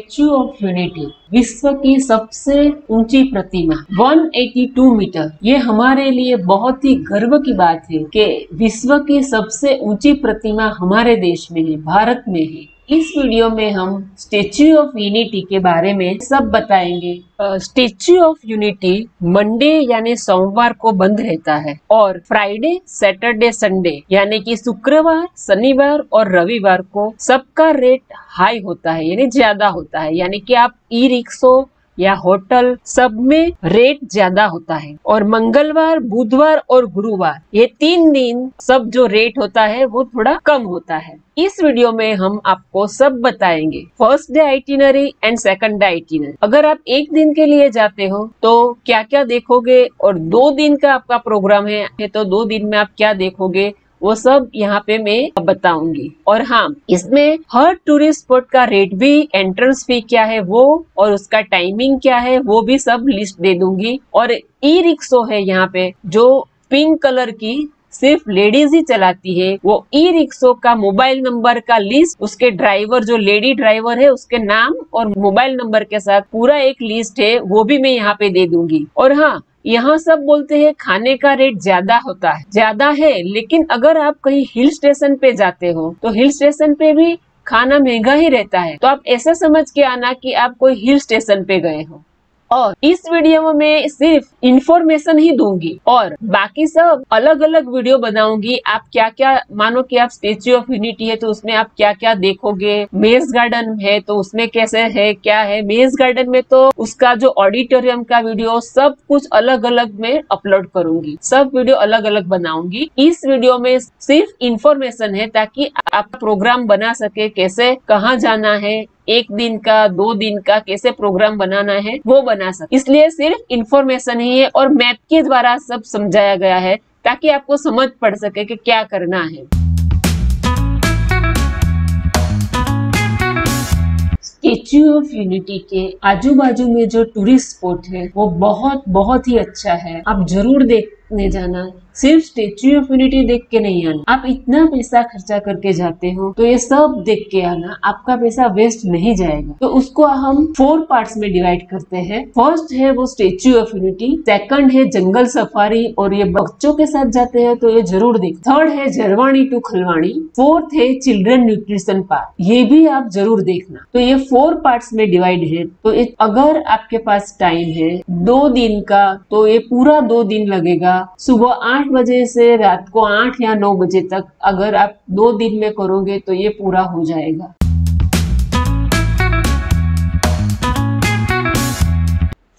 Statue of unity, विश्व की सबसे ऊंची प्रतिमा 182 मीटर। ये हमारे लिए बहुत ही गर्व की बात है कि विश्व की सबसे ऊंची प्रतिमा हमारे देश में है, भारत में है। इस वीडियो में हम स्टेच्यू ऑफ यूनिटी के बारे में सब बताएंगे। स्टेच्यू ऑफ यूनिटी मंडे यानी सोमवार को बंद रहता है और फ्राइडे, सैटरडे, संडे यानी कि शुक्रवार, शनिवार और रविवार को सबका रेट हाई होता है, यानी ज्यादा होता है। यानी कि आप ई रिक्शो या होटल सब में रेट ज्यादा होता है। और मंगलवार, बुधवार और गुरुवार ये 3 दिन सब जो रेट होता है वो थोड़ा कम होता है। इस वीडियो में हम आपको सब बताएंगे, first day itinerary and second day itinerary. अगर आप एक दिन के लिए जाते हो तो क्या क्या देखोगे, और 2 दिन का आपका प्रोग्राम है तो 2 दिन में आप क्या देखोगे, वो सब यहाँ पे मैं बताऊंगी। और हाँ, इसमें हर टूरिस्ट स्पॉट का रेट भी, एंट्रेंस फी क्या है वो, और उसका टाइमिंग क्या है वो भी सब लिस्ट दे दूंगी। और ई रिक्शो है यहाँ पे जो पिंक कलर की सिर्फ लेडीज ही चलाती है, वो ई रिक्शो का मोबाइल नंबर का लिस्ट, उसके ड्राइवर जो लेडी ड्राइवर है उसके नाम और मोबाइल नंबर के साथ पूरा एक लिस्ट है, वो भी मैं यहाँ पे दे दूंगी। और हाँ, यहाँ सब बोलते हैं खाने का रेट ज्यादा होता है, ज्यादा है, लेकिन अगर आप कहीं हिल स्टेशन पे जाते हो तो हिल स्टेशन पे भी खाना महंगा ही रहता है। तो आप ऐसा समझ के आना कि आप कोई हिल स्टेशन पे गए हो। और इस वीडियो में मैं सिर्फ इंफॉर्मेशन ही दूंगी और बाकी सब अलग अलग वीडियो बनाऊंगी। आप क्या क्या, मानो कि आप स्टेच्यू ऑफ यूनिटी है तो उसमें आप क्या क्या देखोगे, मेज गार्डन है तो उसमें कैसे है, क्या है मेज गार्डन में, तो उसका जो ऑडिटोरियम का वीडियो सब कुछ अलग अलग मैं अपलोड करूंगी, सब वीडियो अलग अलग बनाऊंगी। इस वीडियो में सिर्फ इंफॉर्मेशन है ताकि आप प्रोग्राम बना सके, कैसे कहाँ जाना है, 1 दिन का 2 दिन का कैसे प्रोग्राम बनाना है वो बना सके। इसलिए सिर्फ इंफॉर्मेशन ही है और मैप के द्वारा सब समझाया गया है ताकि आपको समझ पड़ सके कि क्या करना है। स्टेच्यू ऑफ यूनिटी के आजू बाजू में जो टूरिस्ट स्पॉट है वो बहुत ही अच्छा है, आप जरूर देखने जाना। सिर्फ स्टेच्यू ऑफ यूनिटी देख के नहीं आना, आप इतना पैसा खर्चा करके जाते हो तो ये सब देख के आना, आपका पैसा वेस्ट नहीं जाएगा। तो उसको हम 4 पार्ट्स में डिवाइड करते हैं। फर्स्ट है वो स्टेच्यू ऑफ यूनिटी, सेकंड है जंगल सफारी, और ये बच्चों के साथ जाते हैं तो ये जरूर देख। थर्ड है झरवानी टू खलवानी, फोर्थ है चिल्ड्रन न्यूट्रिशन पार्क, ये भी आप जरूर देखना। तो ये 4 पार्ट्स में डिवाइड है। तो अगर आपके पास टाइम है 2 दिन का तो ये पूरा 2 दिन लगेगा। सुबह 8 बजे से रात को 8 या 9 बजे तक अगर आप 2 दिन में करोगे तो ये पूरा हो जाएगा।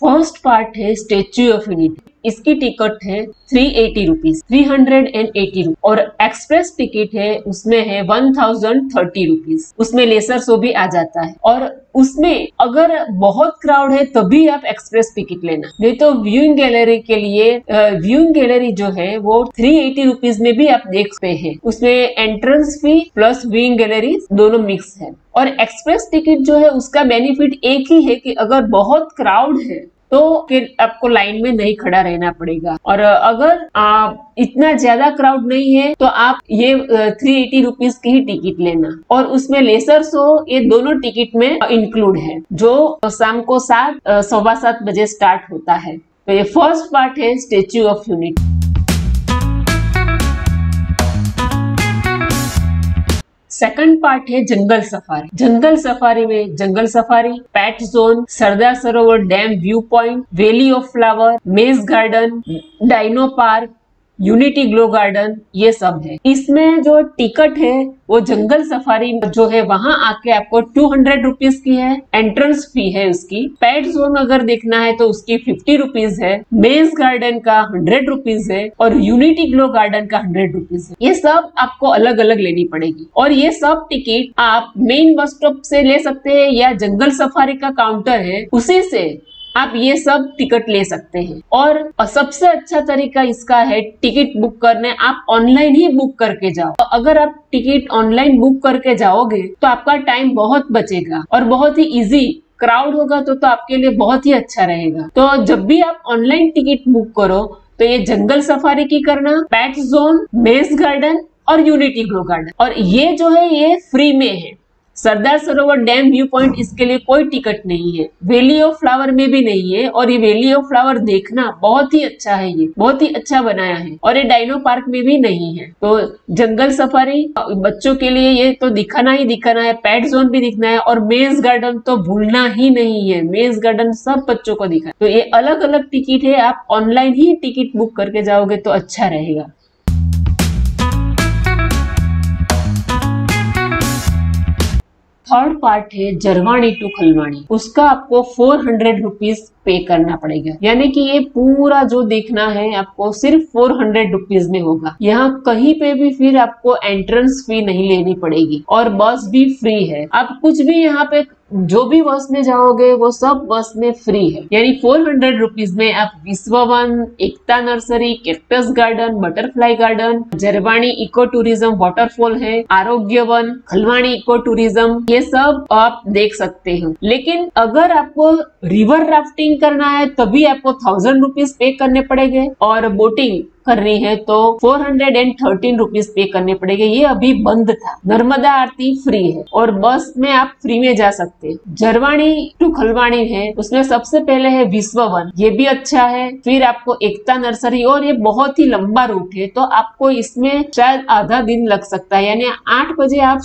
फर्स्ट पार्ट है स्टेच्यू ऑफ यूनिटी, इसकी टिकट है 380 रुपीज, 380 रुपीज, और एक्सप्रेस टिकट है उसमें है 1030 रुपीज। उसमें लेसर शो भी आ जाता है, और उसमें अगर बहुत क्राउड है तभी आप एक्सप्रेस टिकट लेना, नहीं तो व्यूइंग गैलरी के लिए व्यूइंग गैलरी जो है वो 380 रुपीज में भी आप देख सकते हैं। उसमें entrance fee plus viewing gallery दोनों मिक्स है। और एक्सप्रेस टिकट जो है उसका बेनिफिट एक ही है कि अगर बहुत क्राउड है तो फिर आपको लाइन में नहीं खड़ा रहना पड़ेगा, और अगर इतना ज्यादा क्राउड नहीं है तो आप ये 380 रुपीज की ही टिकट लेना। और उसमें लेसर शो ये दोनों टिकट में इंक्लूड है, जो शाम को 7, 7:15 बजे स्टार्ट होता है। तो ये फर्स्ट पार्ट है statue of unity. Second part है जंगल सफारी। जंगल सफारी में jungle safari, pet zone, Sardar Sarovar dam view point, valley of flower, maze garden, dino park, unity glow garden, ये सब है। इसमें जो टिकट है वो जंगल सफारी जो है वहां आके आपको 200 रुपीज की है, एंट्रेंस फी है उसकी। पेट जोन अगर देखना है तो उसकी 50 रुपीज है, मेज गार्डन का 100 रुपीज है, और यूनिटी ग्लो गार्डन का 100 रुपीज है। ये सब आपको अलग अलग लेनी पड़ेगी, और ये सब टिकट आप मेन बस स्टॉप से ले सकते हैं या जंगल सफारी का काउंटर है उसी से आप ये सब टिकट ले सकते हैं। और सबसे अच्छा तरीका इसका है टिकट बुक करने, आप ऑनलाइन ही बुक करके जाओ। अगर आप टिकट ऑनलाइन बुक करके जाओगे तो आपका टाइम बहुत बचेगा और बहुत ही इजी, क्राउड होगा तो आपके लिए बहुत ही अच्छा रहेगा। तो जब भी आप ऑनलाइन टिकट बुक करो तो ये जंगल सफारी की करना, पैट जोन, मेज गार्डन और यूनिटी ग्लो गार्डन, और ये जो है ये फ्री में है, सरदार सरोवर डैम व्यू पॉइंट इसके लिए कोई टिकट नहीं है, वैली ऑफ फ्लावर में भी नहीं है, और ये वैली ऑफ फ्लावर देखना बहुत ही अच्छा है, ये बहुत ही अच्छा बनाया है, और ये डायनो पार्क में भी नहीं है। तो जंगल सफारी बच्चों के लिए ये तो दिखाना ही दिखाना है, पेट जोन भी दिखना है, और मेज गार्डन तो भूलना ही नहीं है, मेज गार्डन सब बच्चों को दिखा। तो ये अलग अलग टिकट है, आप ऑनलाइन ही टिकट बुक करके जाओगे तो अच्छा रहेगा। थर्ड पार्ट है जरवानी टू खलवानी, उसका आपको 400 रुपीज पे करना पड़ेगा, यानी कि ये पूरा जो देखना है आपको सिर्फ 400 रुपीज में होगा। यहाँ कहीं पे भी फिर आपको एंट्रेंस फी नहीं लेनी पड़ेगी, और बस भी फ्री है। आप कुछ भी यहाँ पे जो भी बस में जाओगे वो सब बस में फ्री है, यानी 400 रुपीज में आप Vishwa Van, Ekta nursery, cactus garden, butterfly garden, Jarwani eco tourism waterfall है, Arogya one, Khalwani eco tourism, ये सब आप देख सकते हो। लेकिन अगर आपको रिवर राफ्टिंग करना है तभी आपको 1000 रुपीज पे करने पड़ेंगे, और बोटिंग करनी है तो 413 रुपीज पे करने पड़ेंगे। ये अभी बंद था। नर्मदा आरती फ्री है, और बस में आप फ्री में जा सकते हैं। जरवानी टू खलवानी है, उसमें सबसे पहले है विश्व वन, ये भी अच्छा है। फिर आपको एकता नर्सरी, और ये बहुत ही लंबा रूट है, तो आपको इसमें शायद आधा दिन लग सकता है, यानी 8 बजे आप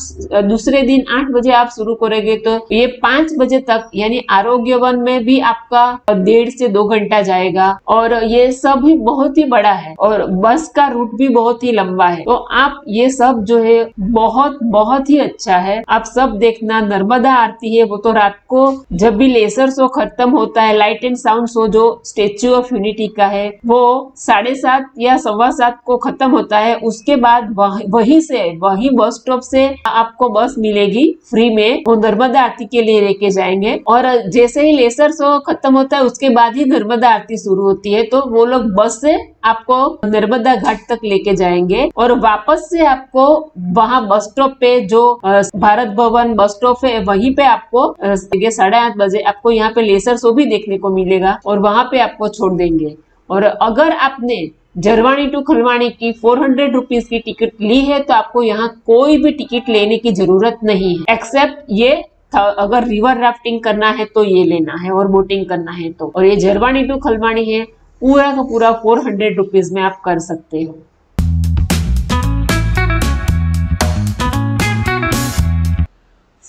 दूसरे दिन 8 बजे आप शुरू करेंगे तो ये 5 बजे तक, यानी आरोग्य वन में भी आपका 1.5 से 2 घंटा जाएगा, और ये सब भी बहुत ही बड़ा है, और बस का रूट भी बहुत ही लंबा है। तो आप ये सब जो है बहुत बहुत ही अच्छा है, आप सब देखना। नर्मदा आरती है वो तो रात को जब भी लेजर शो खत्म होता है, लाइट एंड साउंड शो जो स्टेच्यू ऑफ यूनिटी का है वो 7:30 या 7:15 को खत्म होता है। उसके बाद वही बस स्टॉप से आपको बस मिलेगी फ्री में, वो नर्मदा आरती के लिए लेके जाएंगे। और जैसे ही लेजर शो खत्म होता है उसके बाद ही नर्मदा आरती शुरू होती है, तो वो लोग बस से आपको नर्मदा घाट तक लेके जाएंगे, और वापस से आपको वहाँ बस स्टॉप पे जो भारत भवन बस स्टॉप है वहीं पे आपको 8:30 बजे आपको यहाँ पे लेजर शो भी देखने को मिलेगा, और वहाँ पे आपको छोड़ देंगे। और अगर आपने जरवानी टू खलवानी की 400 रुपीज की टिकट ली है तो आपको यहाँ कोई भी टिकट लेने की जरूरत नहीं है, एक्सेप्ट ये अगर रिवर राफ्टिंग करना है तो ये लेना है, और बोटिंग करना है तो। और ये जरवानी टू खलवानी है, पूरा का पूरा 400 रुपीज में आप कर सकते हो।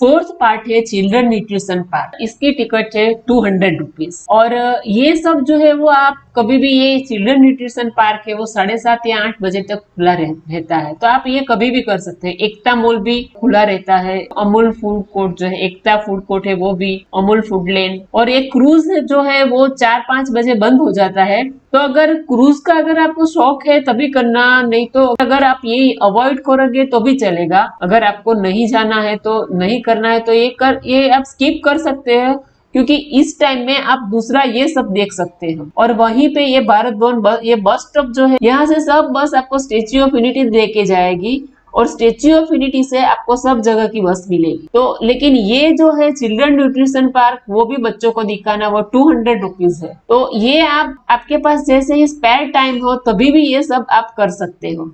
फोर्थ पार्ट है चिल्ड्रन न्यूट्रिशन पार्क, इसकी टिकट है 200 रुपीज। और ये सब जो है वो आप कभी भी, ये चिल्ड्रन न्यूट्रिशन पार्क है वो 7:30 या 8 बजे तक खुला रहता है, तो आप ये कभी भी कर सकते हैं। एकता मॉल भी खुला रहता है, अमूल फूड कोर्ट जो है, एकता फूड कोर्ट है वो भी, अमूल फूड लेन। और एक क्रूज जो है वो 4-5 बजे बंद हो जाता है, तो अगर क्रूज का अगर आपको शौक है तभी करना, नहीं तो अगर आप ये अवॉइड करोगे तो भी चलेगा। अगर आपको नहीं जाना है तो नहीं करना है तो ये आप स्किप कर सकते हैं, क्योंकि इस टाइम में आप दूसरा ये सब देख सकते हो। और वहीं पे ये भारत भवन ये बस स्टॉप जो है, यहाँ से सब बस आपको स्टेच्यू ऑफ यूनिटी लेके जाएगी, और स्टेच्यू ऑफ यूनिटी से आपको सब जगह की बस मिलेगी। तो लेकिन ये जो है चिल्ड्रन न्यूट्रिशन पार्क, वो भी बच्चों को दिखाना, वो 200 रुपीज है। तो ये आपके पास जैसे ही स्पेयर टाइम हो तभी भी ये सब आप कर सकते हो।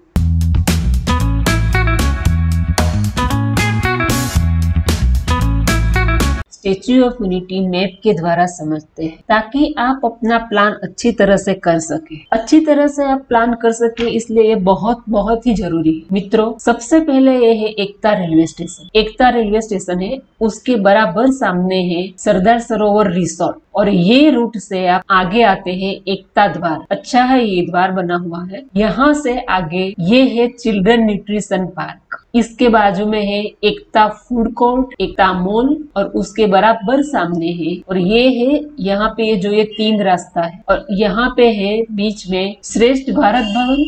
स्टेच्यू ऑफ यूनिटी मैप के द्वारा समझते हैं, ताकि आप अपना प्लान अच्छी तरह से कर सके, अच्छी तरह से आप प्लान कर सके, इसलिए ये बहुत बहुत ही जरूरी है। मित्रों, सबसे पहले ये है एकता रेलवे स्टेशन। एकता रेलवे स्टेशन है, उसके बराबर सामने है सरदार सरोवर रिसोर्ट, और ये रूट से आप आगे आते हैं एकता द्वार। अच्छा है ये द्वार बना हुआ है। यहाँ से आगे ये है चिल्ड्रन न्यूट्रिशन पार्क, इसके बाजू में है एकता फूड कोर्ट, एकता मॉल, और उसके बराबर सामने है, और ये है यहाँ पे जो ये 3 रास्ता है, और यहाँ पे है बीच में श्रेष्ठ भारत भवन,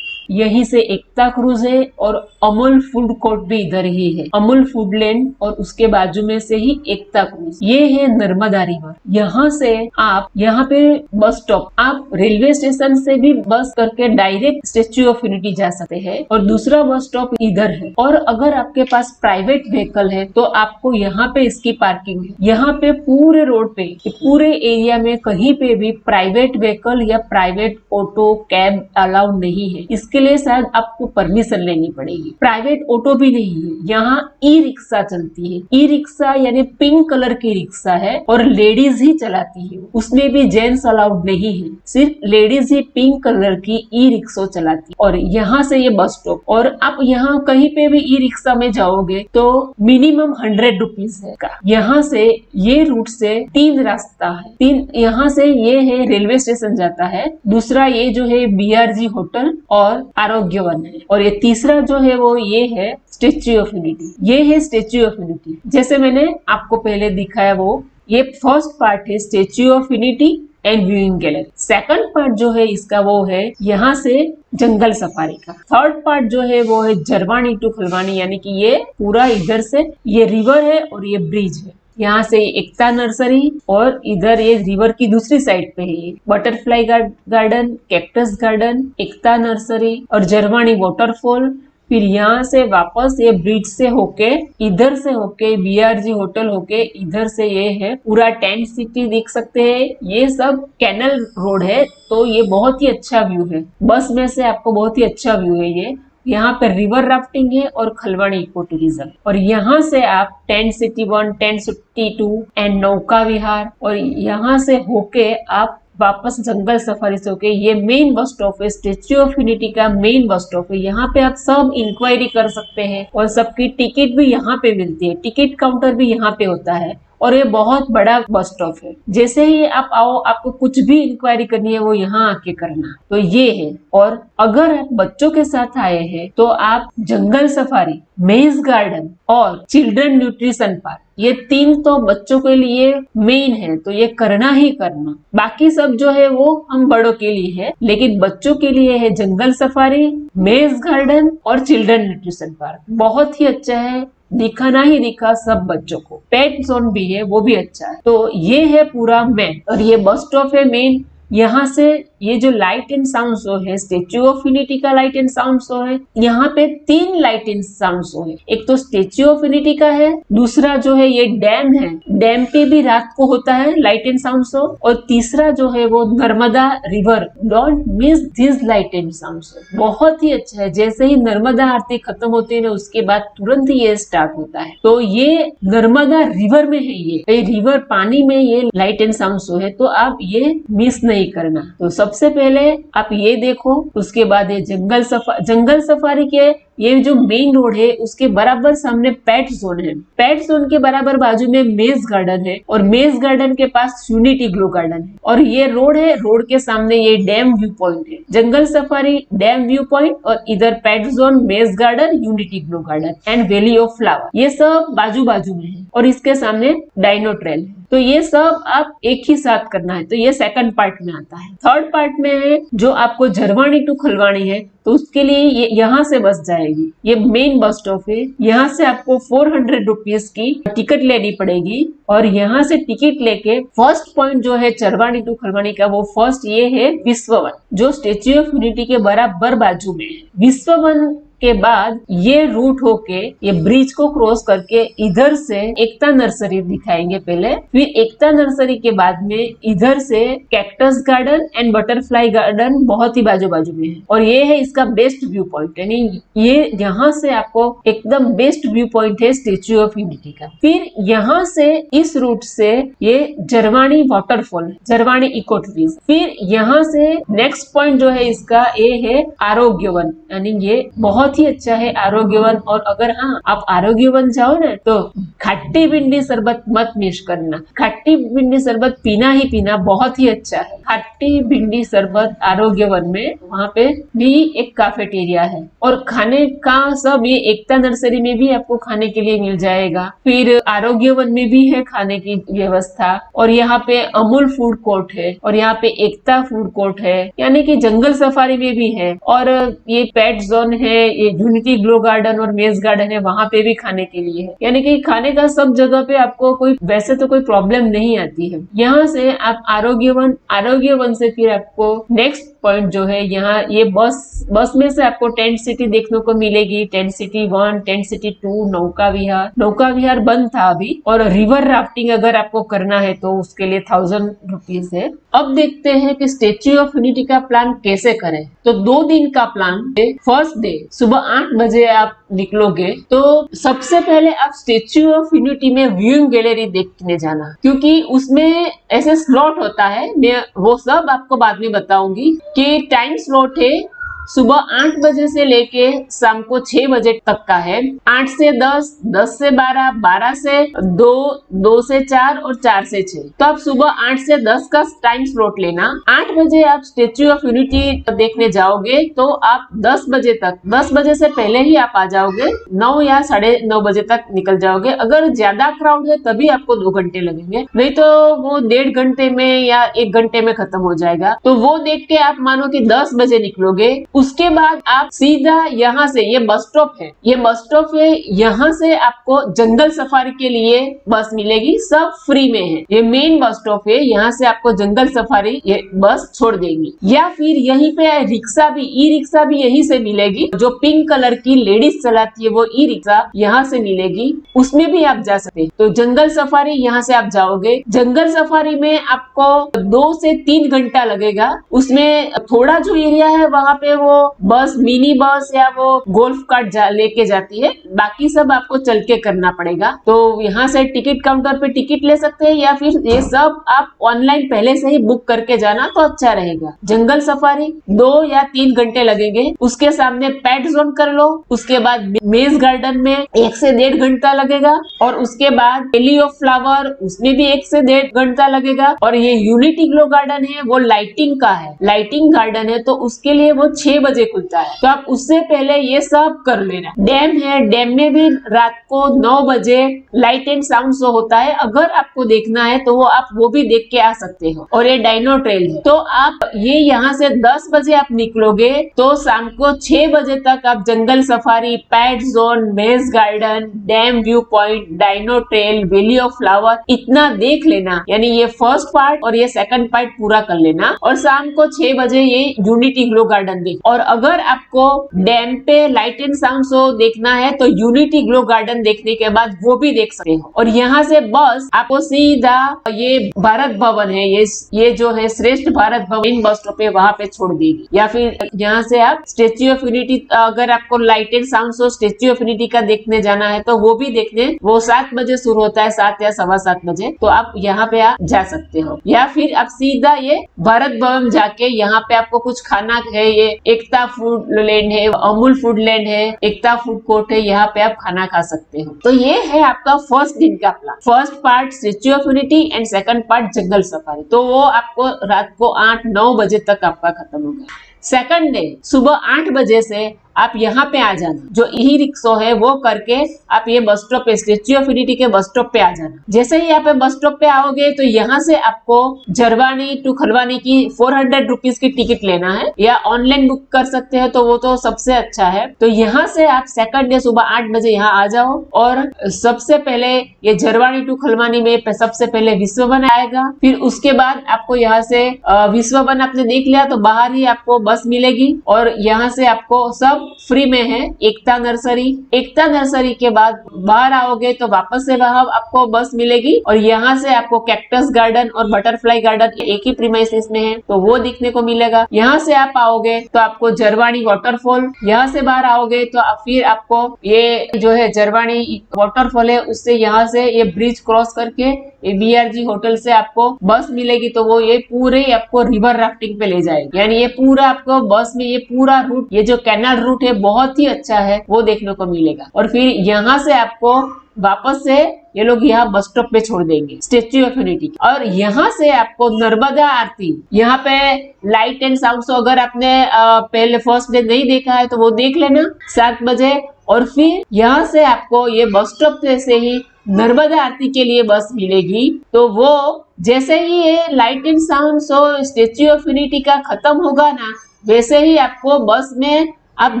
यहीं से एकता क्रूज है, और अमूल फूड कोर्ट भी इधर ही है, अमूल फूड लैंड, और उसके बाजू में से ही एकता क्रूज। ये है नर्मदा रिवर। यहाँ से आप यहाँ पे बस स्टॉप, आप रेलवे स्टेशन से भी बस करके डायरेक्ट स्टेच्यू ऑफ यूनिटी जा सकते हैं, और दूसरा बस स्टॉप इधर है। और अगर आपके पास प्राइवेट व्हीकल है तो आपको यहाँ पे इसकी पार्किंग है। यहाँ पे पूरे रोड पे, पूरे एरिया में कहीं पे भी प्राइवेट व्हीकल या प्राइवेट ऑटो कैब अलाउड नहीं है। इसके लिए शायद आपको परमिशन लेनी पड़ेगी। प्राइवेट ऑटो भी नहीं है, यहाँ ई रिक्शा चलती है। ई रिक्शा यानी पिंक कलर की रिक्शा है और लेडीज ही चलाती है, उसमें भी जेंट्स अलाउड नहीं है, सिर्फ लेडीज ही पिंक कलर की ई रिक्शा चलाती है। और यहाँ से ये बस स्टॉप, और आप यहाँ कहीं पे भी ई रिक्शा में जाओगे तो मिनिमम 100 रुपीज है का। यहाँ से ये रूट से 3 रास्ता है, 3 यहाँ से ये है रेलवे स्टेशन जाता है, दूसरा ये जो है BRG होटल और आरोग्य वन है, और ये तीसरा जो है वो ये है स्टेच्यू ऑफ यूनिटी। ये है स्टेच्यू ऑफ यूनिटी, जैसे मैंने आपको पहले दिखाया वो ये फर्स्ट पार्ट है statue of unity and viewing gallery. Second part जो है इसका वो है यहाँ से जंगल सफारी का। थर्ड पार्ट जो है वो है जरवानी टू खलवानी, यानी कि ये पूरा इधर से ये रिवर है और ये ब्रिज है, यहाँ से एकता नर्सरी और इधर ये रिवर की दूसरी साइड पे है बटरफ्लाई गार्डन, कैक्टस गार्डन, एकता नर्सरी और जरवानी वाटरफॉल। फिर यहाँ से वापस ये ब्रिज से होके इधर से होके BRG होटल होके इधर से ये है पूरा टेंट सिटी देख सकते हैं। ये सब कैनल रोड है, तो ये बहुत ही अच्छा व्यू है, बस में से आपको बहुत ही अच्छा व्यू है ये। यहाँ पे रिवर राफ्टिंग है और खलवानी इको टूरिज्म, और यहाँ से आप tent city 1, tent city 2 and नौका विहार, और यहाँ से होके आप वापस जंगल सफारी से होके ये मेन बस स्टॉप है, स्टेच्यू ऑफ यूनिटी का मेन बस स्टॉप है। यहाँ पे आप सब इंक्वायरी कर सकते हैं और सबकी टिकट भी यहाँ पे मिलती है, टिकट काउंटर भी यहाँ पे होता है, और ये बहुत बड़ा बस स्टॉप है। जैसे ही आप आओ, आपको कुछ भी इंक्वायरी करनी है वो यहाँ आके करना, तो ये है। और अगर आप बच्चों के साथ आए हैं तो आप जंगल सफारी, मेज गार्डन और चिल्ड्रन न्यूट्रिशन पार्क, ये 3 तो बच्चों के लिए मेन है, तो ये करना ही करना। बाकी सब जो है वो हम बड़ों के लिए है, लेकिन बच्चों के लिए है जंगल सफारी, मेज गार्डन और चिल्ड्रन न्यूट्रिशन पार्क। बहुत ही अच्छा है, दिखाना ही दिखा सब बच्चों को। पेट जोन भी है, वो भी अच्छा है। तो ये है पूरा मैप, और ये बस स्टॉप है मेन। यहाँ से ये जो लाइट एंड साउंड शो है, स्टेच्यू ऑफ यूनिटी का लाइट एंड साउंड शो है। यहाँ पे 3 लाइट एंड साउंड शो है, एक तो स्टेच्यू ऑफ यूनिटी का है, दूसरा जो है ये डैम है, डैम पे भी रात को होता है लाइट एंड साउंड शो, और तीसरा जो है वो Narmada river. Don't miss this light and sound show, बहुत ही अच्छा है। जैसे ही नर्मदा आरती खत्म होती है ना, उसके बाद तुरंत ही ये स्टार्ट होता है। तो ये नर्मदा रिवर में है, ये रिवर पानी में ये लाइट एंड साउंड शो है, तो आप ये मिस नहीं करना। तो सबसे पहले आप ये देखो, उसके बाद ये जंगल सफारी के ये जो मेन रोड है उसके बराबर सामने पेट जोन है, पेट जोन के बराबर बाजू में मेज गार्डन है, और मेज गार्डन के पास यूनिटी ग्लो गार्डन है, और ये रोड है, रोड के सामने ये डैम व्यू पॉइंट है। Jungle safari, dam view point, और इधर पेट zone, maze garden, unity glow garden and valley of flower, ये सब बाजू बाजू में है, और इसके सामने डायनो ट्रेल है। तो ये सब आप एक ही साथ करना है, तो ये सेकंड पार्ट में आता है। थर्ड पार्ट में है जो आपको जरवानी टू खलवानी है, तो उसके लिए ये यहाँ से बस जाएगी, ये मेन बस स्टॉप है। यहाँ से आपको 400 रुपीज की टिकट लेनी पड़ेगी, और यहाँ से टिकट लेके फर्स्ट पॉइंट जो है जरवानी टू खलवानी का, वो फर्स्ट ये है विश्व वन, जो स्टेच्यू ऑफ यूनिटी के बराबर बाजू में है। विश्व वन के बाद ये रूट होके ये ब्रिज को क्रॉस करके इधर से एकता नर्सरी दिखाएंगे पहले, फिर एकता नर्सरी के बाद में इधर से cactus garden and butterfly garden बहुत ही बाजू बाजू में है, और ये है इसका बेस्ट व्यू पॉइंट, यानी ये यहाँ से आपको एकदम बेस्ट व्यू पॉइंट है स्टेच्यू ऑफ यूनिटी का। फिर यहाँ से इस रूट से ये Jarwani waterfall, Jarwani eco tourism. फिर यहाँ से नेक्स्ट पॉइंट जो है इसका ये है आरोग्य वन, यानी ये बहुत ही अच्छा है आरोग्य वन। और अगर हाँ आप आरोग्य वन जाओ ना, तो खट्टी भिंडी शरबत मत मिस करना, खट्टी भिंडी शरबत पीना ही पीना, बहुत ही अच्छा है खट्टी भिंडी शरबत आरोग्य वन में। वहाँ पे भी एक कैफेटेरिया है, और खाने का सब ये एकता नर्सरी में भी आपको खाने के लिए मिल जाएगा। फिर आरोग्य वन में भी है खाने की व्यवस्था, और यहाँ पे अमूल फूड कोर्ट है, और यहाँ पे एकता फूड कोर्ट है, यानी कि जंगल सफारी में भी है, और ये पेट जोन है, ये यूनिटी ग्लो गार्डन और मेज गार्डन है, वहाँ पे भी खाने के लिए है। यानी कि खाने का सब जगह पे आपको कोई वैसे तो कोई प्रॉब्लम नहीं आती है। यहाँ से आप आरोग्य वन से फिर आपको नेक्स्ट पॉइंट जो है यहाँ ये बस में से आपको टेंट सिटी देखने को मिलेगी, टेंट सिटी 1, टेंट सिटी 2, नौका विहार बंद था अभी, और रिवर राफ्टिंग अगर आपको करना है तो उसके लिए 1000 रुपीज है। अब देखते हैं कि स्टेच्यू ऑफ यूनिटी का प्लान कैसे करें। तो 2 दिन का प्लान है। फर्स्ट डे सुबह 8 बजे आप निकलोगे तो सबसे पहले आप स्टेच्यू ऑफ यूनिटी में व्यूइंग गैलरी देखने जाना, क्योंकि उसमें ऐसे स्लॉट होता है, मैं वो सब आपको बाद में बताऊंगी कि टाइम स्लॉट है सुबह 8 बजे से लेके शाम को 6 बजे तक का है। 8 से 10, 10 से 12, 12 से 2, 2 से 4 और 4 से 6। तो आप सुबह 8 से 10 का टाइम स्लॉट लेना। 8 बजे आप स्टेच्यू ऑफ यूनिटी देखने जाओगे तो आप 10 बजे तक, 10 बजे से पहले ही आप आ जाओगे, 9 या 9:30 बजे तक निकल जाओगे। अगर ज्यादा क्राउड है तभी आपको 2 घंटे लगेंगे, नहीं तो वो 1.5 घंटे में या 1 घंटे में खत्म हो जाएगा। तो वो देख के आप मानो कि 10 बजे निकलोगे। उसके बाद आप सीधा यहाँ से, ये बस स्टॉप है, ये बस स्टॉप है, यहाँ से आपको जंगल सफारी के लिए बस मिलेगी, सब फ्री में है। ये मेन बस स्टॉप है, यहाँ से आपको जंगल सफारी ये बस छोड़ देंगी। या फिर यहीं पे रिक्शा भी, ई रिक्शा भी यहीं से मिलेगी, जो पिंक कलर की लेडीज चलाती है वो ई रिक्शा यहाँ से मिलेगी, उसमें भी आप जा सकते हैं। तो जंगल सफारी यहाँ से आप जाओगे। जंगल सफारी में आपको 2 से 3 घंटा लगेगा। उसमें थोड़ा जो एरिया है वहाँ पे वो बस, मिनी बस या वो गोल्फ कार्ट लेके जाती है, बाकी सब आपको चल के करना पड़ेगा। तो यहाँ से टिकट काउंटर पे टिकट ले सकते हैं, या फिर ये सब आप ऑनलाइन पहले से ही बुक करके जाना तो अच्छा रहेगा। जंगल सफारी 2 या 3 घंटे लगेंगे। उसके सामने पेट जोन कर लो, उसके बाद मेज गार्डन में 1 से 1.5 घंटा लगेगा, और उसके बाद वैली ऑफ फ्लावर, उसमें भी 1 से 1.5 घंटा लगेगा। और ये यूनिटी ग्लो गार्डन है, वो लाइटिंग का है, लाइटिंग गार्डन है, तो उसके लिए वो 6 बजे खुलता है, तो आप उससे पहले ये सब कर लेना। डैम है, डैम में भी रात को 9 बजे लाइट एंड साउंड शो होता है, अगर आपको देखना है तो वो आप वो भी देख के आ सकते हो। और ये डायनो ट्रेल है, तो आप ये यहाँ से 10 बजे आप निकलोगे तो शाम को 6 बजे तक आप जंगल safari, pet zone, maze garden, dam view point, dino trail, valley of flower इतना देख लेना। यानी ये फर्स्ट पार्ट और ये सेकंड पार्ट पूरा कर लेना, और शाम को 6 बजे ये यूनिटी ग्लो गार्डन देख। और अगर आपको डैम पे लाइट एंड साउंड शो देखना है तो यूनिटी ग्लो गार्डन देखने के बाद वो भी देख सकते हो। और यहाँ से बस आपको सीधा ये भारत भवन है, ये जो है श्रेष्ठ भारत भवन, इन बस स्टॉप पे वहाँ पे छोड़ देगी। या फिर यहाँ से आप स्टेच्यू ऑफ यूनिटी, अगर आपको light and sound show statue of Unity का देखने जाना है तो वो भी देखने, वो 7 बजे शुरू होता है, 7 या 7:15 बजे, तो आप यहाँ पे आप जा सकते हो। या फिर आप सीधा ये भारत भवन जाके यहाँ पे आपको कुछ खाना है, ये एकता फूड लैंड है, अमूल फूड लैंड है, एकता फूड कोर्ट है, यहाँ पे आप खाना खा सकते हो। तो ये है आपका फर्स्ट दिन का plan. First part statue of unity and second part jungle safari, तो वो आपको रात को 8-9 बजे तक आपका खत्म हो गया। सेकंड डे सुबह 8 बजे से आप यहाँ पे आ जाना, जो ई रिक्शा है वो करके आप ये बस स्टॉप पे, स्टेच्यू ऑफ यूनिटी के बस स्टॉप पे आ जाना। जैसे ही यहाँ पे बस स्टॉप पे आओगे तो यहाँ से आपको झरवानी टू खलवानी की 400 रुपीज की टिकट लेना है, या ऑनलाइन बुक कर सकते हैं तो वो तो सबसे अच्छा है। तो यहाँ से आप सेकंड डे सुबह 8 बजे यहाँ आ जाओ, और सबसे पहले ये झरवानी टू खलवानी में सबसे पहले विश्व वन आएगा। फिर उसके बाद आपको यहाँ से विश्व वन आपने देख लिया तो बाहर ही आपको बस मिलेगी, और यहाँ से आपको सब फ्री में है। एकता नर्सरी, एकता नर्सरी के बाद बाहर आओगे तो वापस से वहां आपको बस मिलेगी, और यहाँ से आपको कैक्टस गार्डन और बटरफ्लाई गार्डन एक ही प्रीमाइसेस में है तो वो दिखने को मिलेगा। यहाँ से आप आओगे तो आपको झरवानी वाटरफॉल, यहाँ से बाहर आओगे तो फिर आपको ये जो है झरवानी वाटरफॉल है, उससे यहाँ से ये ब्रिज क्रॉस करके ये BRG होटल से आपको बस मिलेगी, तो वो ये पूरे आपको रिवर राफ्टिंग पे ले जाएगी। यानी ये पूरा आपको बस में ये पूरा रूट, ये जो कैनाल रूट है बहुत ही अच्छा है, वो देखने को मिलेगा। और फिर यहाँ से आपको वापस से ये लोग यहाँ बस स्टॉप पे छोड़ देंगे स्टेच्यू ऑफ यूनिटी, और यहाँ से आपको नर्मदा आरती, यहाँ पे लाइट एंड साउंड शो अगर आपने पहले फर्स्ट डे नहीं देखा है तो वो देख लेना 7 बजे। और फिर यहाँ से आपको ये बस स्टॉप से ही नर्मदा आरती के लिए बस मिलेगी, तो वो जैसे ही ये light and sound show statue of Unity का खत्म होगा ना, वैसे ही आपको बस में आप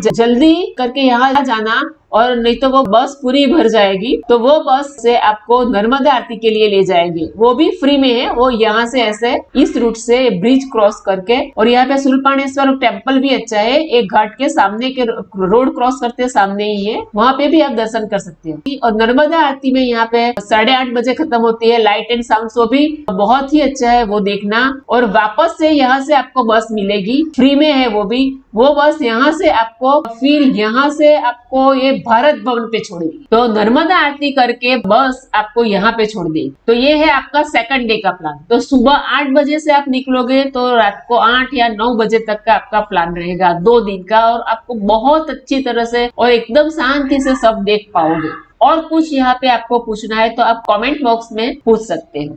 जल्दी करके यहाँ जाना, और नहीं तो वो बस पूरी भर जाएगी, तो वो बस से आपको नर्मदा आरती के लिए ले जाएंगे, वो भी फ्री में है। वो यहाँ से ऐसे इस रूट से ब्रिज क्रॉस करके, और यहाँ पे शूलपाणेश्वर टेम्पल भी अच्छा है, एक घाट के सामने के रोड क्रॉस करते सामने ही है, वहाँ पे भी आप दर्शन कर सकते हो। और नर्मदा आरती में यहाँ पे 8:30 बजे खत्म होती है। लाइट एंड साउंड शो भी बहुत ही अच्छा है, वो देखना। और वापस से यहाँ से आपको बस मिलेगी, फ्री में है वो भी। वो बस यहाँ से आपको फिर यहाँ से आपको ये भारत भवन पे छोड़ेगी, तो नर्मदा आरती करके बस आपको यहाँ पे छोड़ देगी। तो ये है आपका सेकंड डे का प्लान। तो सुबह 8 बजे से आप निकलोगे तो रात को 8 या 9 बजे तक का आपका प्लान रहेगा 2 दिन का, और आपको बहुत अच्छी तरह से और एकदम शांति से सब देख पाओगे। और कुछ यहाँ पे आपको पूछना है तो आप कमेंट बॉक्स में पूछ सकते हो।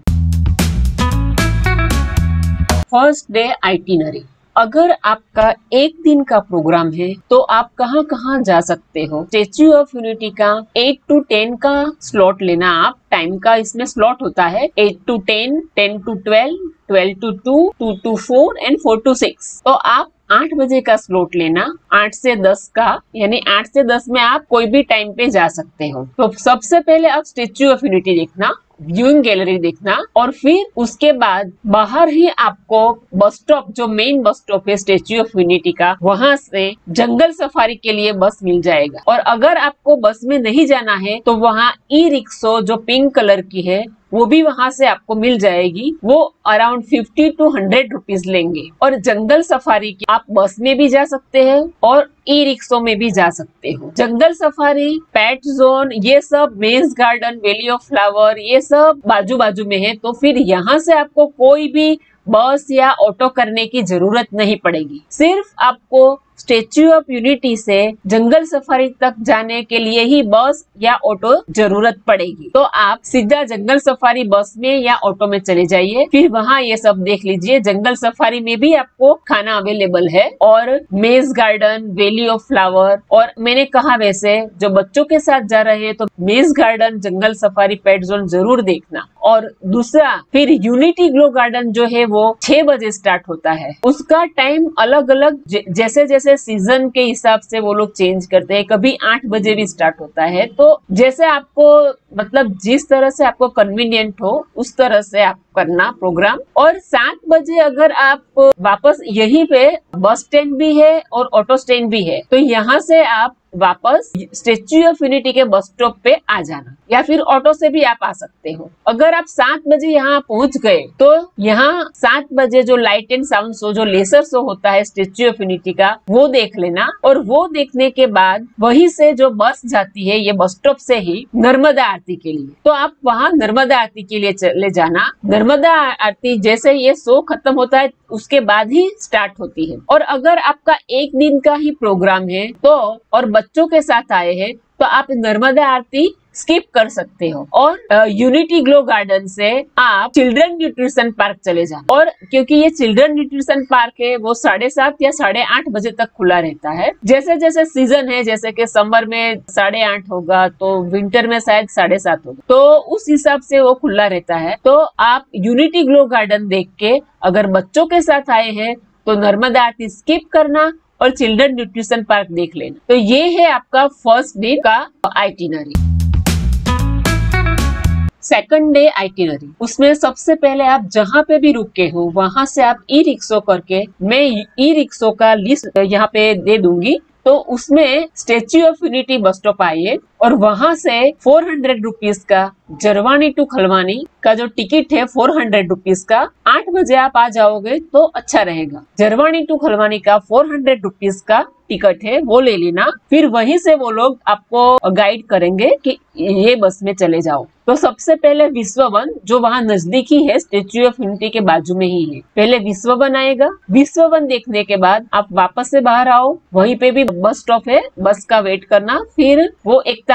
फर्स्ट डे आइटिनरी, अगर आपका एक दिन का प्रोग्राम है तो आप कहाँ कहाँ जा सकते हो। स्टेच्यू ऑफ यूनिटी का 8 to 10 का स्लॉट लेना आप, टाइम का इसमें स्लॉट होता है 8 to 10, 10 to 12, 12 to 2, 2 to 4 and 4 to 6। तो आप 8 बजे का स्लॉट लेना, 8 से 10 का, यानी 8 से 10 में आप कोई भी टाइम पे जा सकते हो। तो सबसे पहले आप स्टेच्यू ऑफ यूनिटी देखना, व्यूइंग गैलरी देखना, और फिर उसके बाद बाहर ही आपको बस स्टॉप, जो मेन बस स्टॉप है स्टेच्यू ऑफ यूनिटी का, वहां से जंगल सफारी के लिए बस मिल जाएगा। और अगर आपको बस में नहीं जाना है तो वहाँ ई रिक्शा जो पिंक कलर की है वो भी वहां से आपको मिल जाएगी। वो अराउंड 50 to 100 रुपीज लेंगे। और जंगल सफारी की आप बस में भी जा सकते हैं और ई रिक्शा में भी जा सकते हो। जंगल सफारी, पेट जोन, ये सब, मेज गार्डन, वैली ऑफ फ्लावर, ये सब बाजू बाजू में है। तो फिर यहाँ से आपको कोई भी बस या ऑटो करने की जरूरत नहीं पड़ेगी। सिर्फ आपको स्टेच्यू ऑफ यूनिटी से जंगल सफारी तक जाने के लिए ही बस या ऑटो जरूरत पड़ेगी। तो आप सीधा जंगल सफारी बस में या ऑटो में चले जाइए, फिर वहाँ ये सब देख लीजिए। जंगल सफारी में भी आपको खाना अवेलेबल है, और मेज गार्डन, वैली ऑफ फ्लावर, और मैंने कहा वैसे जो बच्चों के साथ जा रहे हैं तो मेज गार्डन, जंगल सफारी, पेट जोन जरूर देखना। और दूसरा, फिर यूनिटी ग्लो गार्डन जो है वो 6 बजे स्टार्ट होता है। उसका टाइम अलग अलग जैसे जैसे सीजन के हिसाब से वो लोग चेंज करते हैं। कभी 8 बजे भी स्टार्ट होता है। तो जैसे आपको, मतलब जिस तरह से आपको कन्वीनियंट हो उस तरह से आप करना प्रोग्राम। और 7 बजे अगर आप वापस, यहीं पे बस स्टैंड भी है और ऑटो स्टैंड भी है, तो यहाँ से आप वापस स्टेच्यू ऑफ यूनिटी के बस स्टॉप पे आ जाना, या फिर ऑटो से भी आप आ सकते हो। अगर आप 7 बजे यहाँ पहुंच गए तो यहाँ 7 बजे जो लाइट एंड साउंड शो, जो लेसर शो होता है स्टेच्यू ऑफ यूनिटी का, वो देख लेना। और वो देखने के बाद वहीं से जो बस जाती है, ये बस स्टॉप से ही नर्मदा आरती के लिए, तो आप वहाँ नर्मदा आरती के लिए चले जाना। नर्मदा आरती जैसे ये शो खत्म होता है उसके बाद ही स्टार्ट होती है। और अगर आपका एक दिन का ही प्रोग्राम है तो, और बच्चों के साथ आए हैं, तो आप नर्मदा आरती स्किप कर सकते हो और यूनिटी ग्लो गार्डन से आप चिल्ड्रन न्यूट्रिशन पार्क चले जाओ। और क्योंकि ये चिल्ड्रन न्यूट्रिशन पार्क है, वो 7:30 या 8:30 बजे तक खुला रहता है। जैसे जैसे सीजन है, जैसे कि समर में 8:30 होगा तो विंटर में शायद 7:30 होगा, तो उस हिसाब से वो खुला रहता है। तो आप यूनिटी ग्लो गार्डन देख के, अगर बच्चों के साथ आए हैं तो नर्मदा आरती स्किप करना और चिल्ड्रन न्यूट्रिशन पार्क देख लेना। तो ये है आपका फर्स्ट डे का आइटिनरी। सेकंड डे आइटिनरी, उसमें सबसे पहले आप जहाँ पे भी रुके हो वहां से आप ई रिक्शा करके, मैं ई रिक्शा का लिस्ट यहाँ पे दे दूंगी, तो उसमें statue of unity bus stop आइए और वहां से 400 रुपीज का जरवानी टू खलवानी का जो टिकट है 400 रुपीज का, 8 बजे आप आ जाओगे तो अच्छा रहेगा। जरवानी टू खलवानी का 400 रुपीज का टिकट है, वो ले लेना। फिर वहीं से वो लोग आपको गाइड करेंगे कि ये बस में चले जाओ। तो सबसे पहले विश्व वन, जो वहाँ नजदीकी है, स्टेच्यू ऑफ यूनिटी के बाजू में ही है, पहले विश्व वन आएगा। विश्व वन देखने के बाद आप वापस से बाहर आओ, वहीं पे भी बस स्टॉप है, बस का वेट करना। फिर वो एकता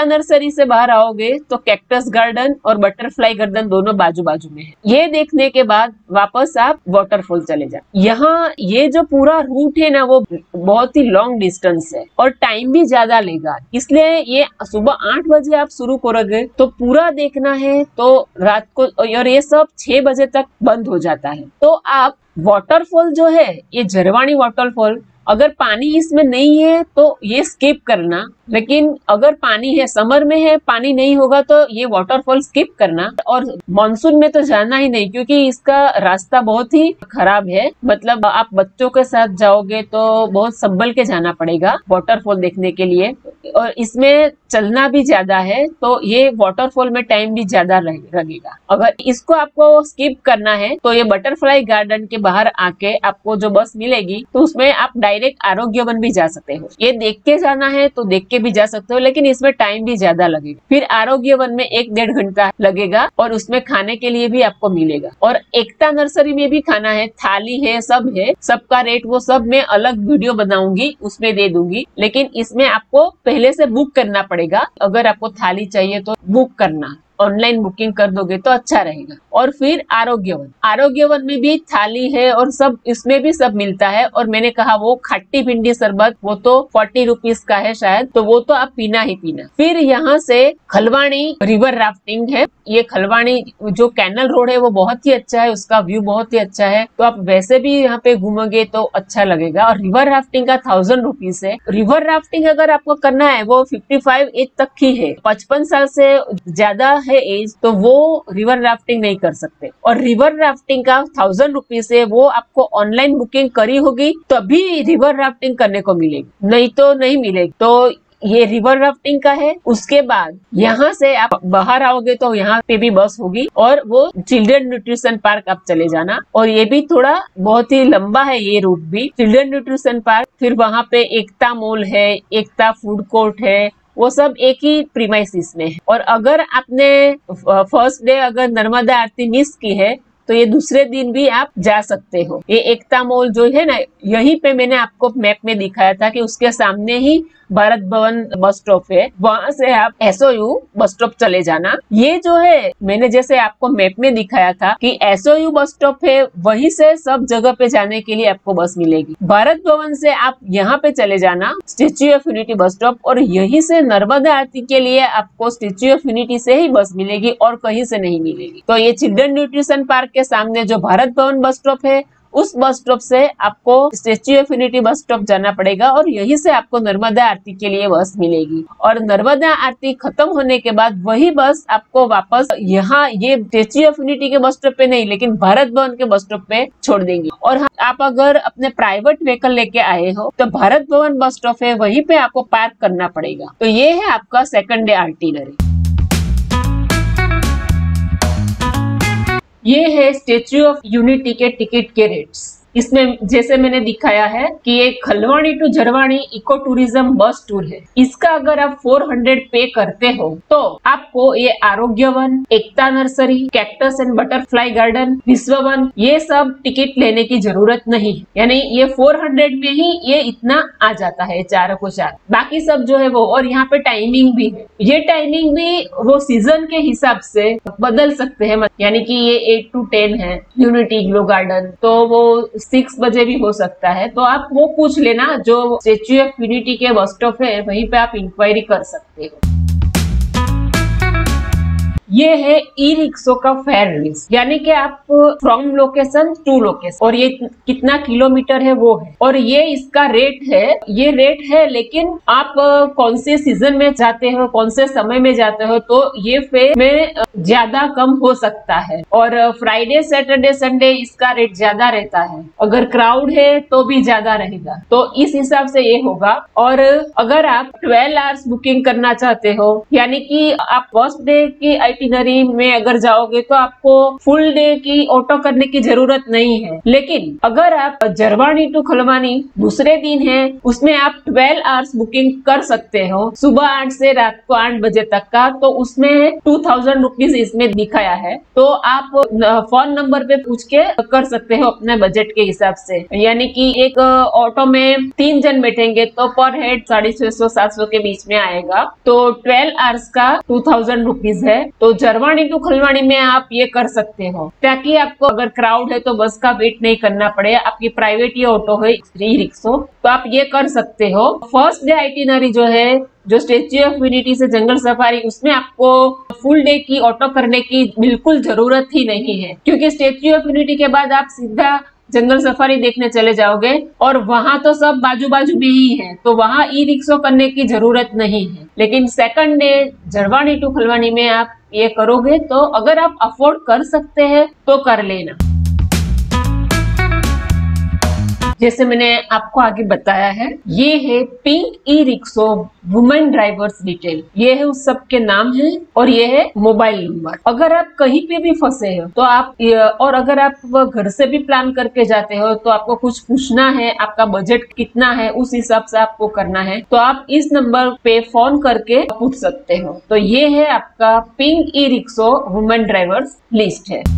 नर्सरी से बाहर आओगे तो कैक्टस गार्डन और बटरफ्लाई गार्डन दोनों बाजू बाजू में है। ये देखने के बाद वापस आप वाटरफॉल चले जाओ। यहाँ ये जो पूरा रूट है ना, वो बहुत ही लॉन्ग डिस्टेंस है और टाइम भी ज्यादा लेगा, इसलिए ये सुबह 8 बजे आप शुरू करोगे तो पूरा देखना है तो रात को, और ये सब 6 बजे तक बंद हो जाता है। तो आप वाटरफॉल जो है, ये जरवानी वाटरफॉल अगर पानी इसमें नहीं है तो ये स्किप करना, लेकिन अगर पानी है, समर में है, पानी नहीं होगा तो ये वाटरफॉल स्किप करना। और मानसून में तो जाना ही नहीं, क्योंकि इसका रास्ता बहुत ही खराब है। मतलब आप बच्चों के साथ जाओगे तो बहुत संभल के जाना पड़ेगा वाटरफॉल देखने के लिए, और इसमें चलना भी ज्यादा है, तो ये वाटरफॉल में टाइम भी ज्यादा लगेगा। अगर इसको आपको स्किप करना है तो ये बटरफ्लाई गार्डन के बाहर आके आपको जो बस मिलेगी तो उसमें आप डायरेक्ट आरोग्य वन भी जा सकते हो। ये देख के जाना है तो देख के भी जा सकते हो, लेकिन इसमें टाइम भी ज्यादा लगेगा। फिर आरोग्य वन में 1-1.5 घंटा लगेगा, और उसमें खाने के लिए भी आपको मिलेगा। और एकता नर्सरी में भी खाना है, थाली है, सब है, सबका रेट वो सब मैं अलग वीडियो बनाऊंगी, उसमें दे दूंगी। लेकिन इसमें आपको पहले से बुक करना पड़ेगा। अगर आपको थाली चाहिए तो बुक करना, ऑनलाइन बुकिंग कर दोगे तो अच्छा रहेगा। और फिर आरोग्य वन में भी थाली है और सब, इसमें भी सब मिलता है। और मैंने कहा वो खट्टी भिंडी शरबत, वो तो 40 रुपीज का है शायद, तो वो तो आप पीना ही पीना। फिर यहाँ से खलवाणी रिवर राफ्टिंग है। ये खलवाणी जो कैनल रोड है वो बहुत ही अच्छा है, उसका व्यू बहुत ही अच्छा है, तो आप वैसे भी यहाँ पे घूमोगे तो अच्छा लगेगा। और रिवर राफ्टिंग का 1000 रुपीज है। रिवर राफ्टिंग अगर आपको करना है वो 55 एज तक ही है, 55 साल से ज्यादा है एज तो वो रिवर राफ्टिंग नहीं कर सकते। और रिवर राफ्टिंग का 1000 रुपीज है, वो आपको ऑनलाइन बुकिंग करी होगी तभी रिवर राफ्टिंग करने को मिलेगी, नहीं तो नहीं मिलेगी। तो ये रिवर राफ्टिंग का है। उसके बाद यहाँ से आप बाहर आओगे तो यहाँ पे भी बस होगी, और वो चिल्ड्रन न्यूट्रिशन पार्क आप चले जाना। और ये भी थोड़ा बहुत ही लंबा है ये रूट भी, चिल्ड्रन न्यूट्रिशन पार्क। फिर वहाँ पे एकता मॉल है, एकता फूड कोर्ट है, वो सब एक ही प्रीमाइसिस में है। और अगर आपने फर्स्ट डे अगर नर्मदा आरती मिस की है तो ये दूसरे दिन भी आप जा सकते हो। ये एकता मॉल जो है ना, यहीं पे मैंने आपको मैप में दिखाया था कि उसके सामने ही भारत भवन बस स्टॉप है, वहां से आप SOU बस स्टॉप चले जाना। ये जो है मैंने जैसे आपको मैप में दिखाया था कि SOU बस स्टॉप है, वहीं से सब जगह पे जाने के लिए आपको बस मिलेगी। भारत भवन से आप यहाँ पे चले जाना, statue of unity bus stop, और यहीं से नर्मदा आरती के लिए आपको स्टेच्यू ऑफ यूनिटी से ही बस मिलेगी और कहीं से नहीं मिलेगी। तो ये चिल्ड्रन न्यूट्रिशन पार्क के सामने जो भारत भवन बस स्टॉप है, उस बस स्टॉप से आपको statue of unity bus stop जाना पड़ेगा, और यहीं से आपको नर्मदा आरती के लिए बस मिलेगी। और नर्मदा आरती खत्म होने के बाद वही बस आपको वापस यहाँ ये स्टेच्यू ऑफ यूनिटी के बस स्टॉप पे नहीं, लेकिन भारत भवन के बस स्टॉप पे छोड़ देंगे। और आप अगर अपने प्राइवेट व्हीकल लेके आए हो तो भारत भवन बस स्टॉप है, वहीं पे आपको पार्क करना पड़ेगा। तो ये है आपका सेकंड डे आइटिनरी। ये है स्टेच्यू ऑफ यूनिटी के टिकट के रेट्स। इसमें जैसे मैंने दिखाया है कि ये खलवाणी टू झरवाणी इको टूरिज्म बस टूर है। इसका अगर आप 400 पे करते हो तो आपको ये आरोग्य one, Ekta nursery, cactus and butterfly garden, विश्व वन, ये सब टिकट लेने की जरूरत नहीं है। यानी ये 400 में ही ये इतना आ जाता है, चारों को चार। बाकी सब जो है वो, और यहाँ पे टाइमिंग भी है। ये टाइमिंग भी वो सीजन के हिसाब से बदल सकते हैं, यानी कि ये 8 to 10 है यूनिटी ग्लो गार्डन, तो वो 6 बजे भी हो सकता है। तो आप वो पूछ लेना, जो स्टेच्यू ऑफ यूनिटी के बस स्टॉप है वहीं पे आप इंक्वायरी कर सकते हो। ये है ई रिक्शो का फेयर रेस, यानी कि आप फ्रॉम लोकेशन टू लोकेशन, और ये कितना किलोमीटर है वो है, और ये इसका रेट है। ये रेट है, लेकिन आप कौन से सीजन में जाते हो, कौन से समय में जाते हो, तो ये फेयर में ज्यादा कम हो सकता है। और फ्राइडे, सैटरडे, संडे इसका रेट ज्यादा रहता है। अगर क्राउड है तो भी ज्यादा रहेगा, तो इस हिसाब से ये होगा। और अगर आप 12 आवर्स बुकिंग करना चाहते हो, यानी कि आप फर्स्ट डे की आइटिनरी में अगर जाओगे तो आपको फुल डे की ऑटो करने की जरूरत नहीं है। लेकिन अगर आप झरवाणी टू खलवानी दूसरे दिन है, उसमें आप 12 आवर्स बुकिंग कर सकते हो, सुबह 8 से रात को 8 बजे तक का, तो उसमें 2000 रुपीज इसमें दिखाया है। तो आप फोन नंबर पे पूछ के कर सकते हो अपने बजट के हिसाब से। यानी कि एक ऑटो में 3 जन बैठेंगे तो पर हेड 650-700 के बीच में आएगा। तो 12 आवर्स का 2000 रुपीज है। तो झरवाणी टू खलवाणी में आप ये कर सकते हो, ताकि आपको अगर क्राउड है तो बस का वेट नहीं करना पड़े। आपकी प्राइवेट ये ऑटो है ई रिक्शो, तो आप ये कर सकते हो। फर्स्ट डे आइटिनरी जो है, जो स्टेच्यू ऑफ यूनिटी से जंगल सफारी, उसमें आपको फुल डे की ऑटो करने की बिल्कुल जरूरत ही नहीं है, क्योंकि स्टेच्यू ऑफ यूनिटी के बाद आप सीधा जंगल सफारी देखने चले जाओगे और वहां तो सब बाजू बाजू में ही है, तो वहां ई रिक्शा करने की जरूरत नहीं है। लेकिन सेकंड डे झरवानी टू खलवानी में आप ये करोगे तो अगर आप अफोर्ड कर सकते हैं तो कर लेना। जैसे मैंने आपको आगे बताया है, ये है pink e rickshaw women drivers detail, ये है उस सब के नाम है और ये है मोबाइल नंबर। अगर आप कहीं पे भी फंसे हो तो आप, और अगर आप घर से भी प्लान करके जाते हो तो आपको कुछ पूछना है, आपका बजट कितना है, उस हिसाब से आपको करना है, तो आप इस नंबर पे फोन करके पूछ सकते हो। तो ये है आपका pink e rickshaw women drivers list है।